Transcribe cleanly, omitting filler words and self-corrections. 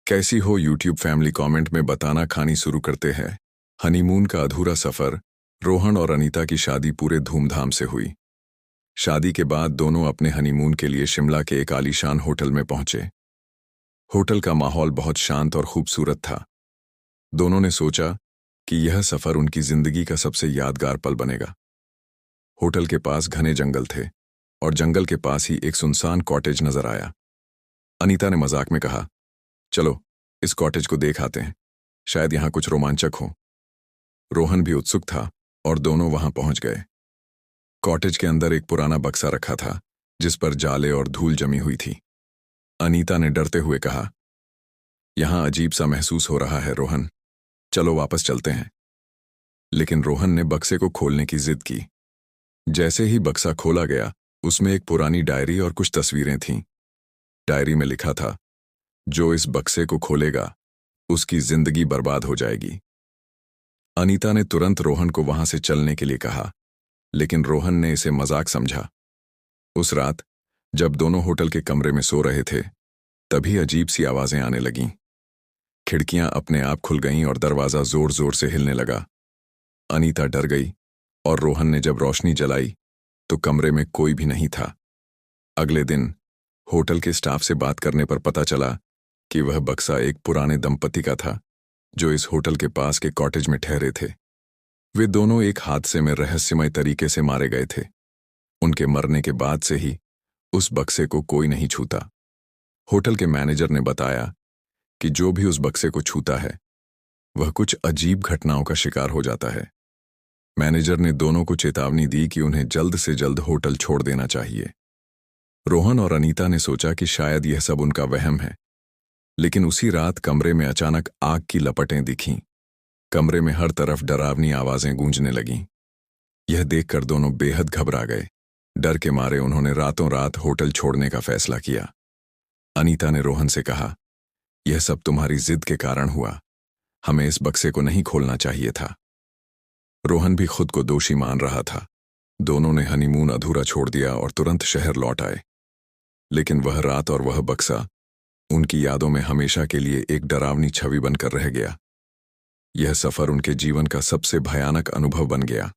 कैसी हो YouTube family comment में बताना। खानी शुरू करते हैं। हनीमून का अधूरा सफर। रोहन और अनीता की शादी पूरे धूमधाम से हुई। शादी के बाद दोनों अपने हनीमून के लिए शिमला के एक आलीशान होटल में पहुंचे। होटल का माहौल बहुत शांत और खूबसूरत था। दोनों ने सोचा कि यह सफर उनकी जिंदगी का सबसे यादगार पल बनेगा। होटल के पास घने जंगल थे और जंगल के पास ही एक सुनसान कॉटेज नजर आया। अनीता ने मजाक में कहा, चलो इस कॉटेज को देख आते हैं, शायद यहां कुछ रोमांचक हो। रोहन भी उत्सुक था और दोनों वहां पहुंच गए। कॉटेज के अंदर एक पुराना बक्सा रखा था जिस पर जाले और धूल जमी हुई थी। अनीता ने डरते हुए कहा, यहां अजीब सा महसूस हो रहा है रोहन, चलो वापस चलते हैं। लेकिन रोहन ने बक्से को खोलने की जिद की। जैसे ही बक्सा खोला गया, उसमें एक पुरानी डायरी और कुछ तस्वीरें थीं। डायरी में लिखा था, जो इस बक्से को खोलेगा उसकी जिंदगी बर्बाद हो जाएगी। अनीता ने तुरंत रोहन को वहां से चलने के लिए कहा, लेकिन रोहन ने इसे मजाक समझा। उस रात जब दोनों होटल के कमरे में सो रहे थे, तभी अजीब सी आवाजें आने लगीं। खिड़कियां अपने आप खुल गईं और दरवाजा जोर जोर से हिलने लगा। अनीता डर गई और रोहन ने जब रोशनी जलाई तो कमरे में कोई भी नहीं था। अगले दिन होटल के स्टाफ से बात करने पर पता चला कि वह बक्सा एक पुराने दंपति का था जो इस होटल के पास के कॉटेज में ठहरे थे। वे दोनों एक हादसे में रहस्यमय तरीके से मारे गए थे। उनके मरने के बाद से ही उस बक्से को कोई नहीं छूता। होटल के मैनेजर ने बताया कि जो भी उस बक्से को छूता है वह कुछ अजीब घटनाओं का शिकार हो जाता है। मैनेजर ने दोनों को चेतावनी दी कि उन्हें जल्द से जल्द होटल छोड़ देना चाहिए। रोहन और अनीता ने सोचा कि शायद यह सब उनका वहम है, लेकिन उसी रात कमरे में अचानक आग की लपटें दिखीं। कमरे में हर तरफ डरावनी आवाजें गूंजने लगीं। यह देखकर दोनों बेहद घबरा गए। डर के मारे उन्होंने रातों रात होटल छोड़ने का फैसला किया। अनीता ने रोहन से कहा, यह सब तुम्हारी जिद के कारण हुआ, हमें इस बक्से को नहीं खोलना चाहिए था। रोहन भी खुद को दोषी मान रहा था। दोनों ने हनीमून अधूरा छोड़ दिया और तुरंत शहर लौट आए। लेकिन वह रात और वह बक्सा उनकी यादों में हमेशा के लिए एक डरावनी छवि बनकर रह गया। यह सफर उनके जीवन का सबसे भयानक अनुभव बन गया।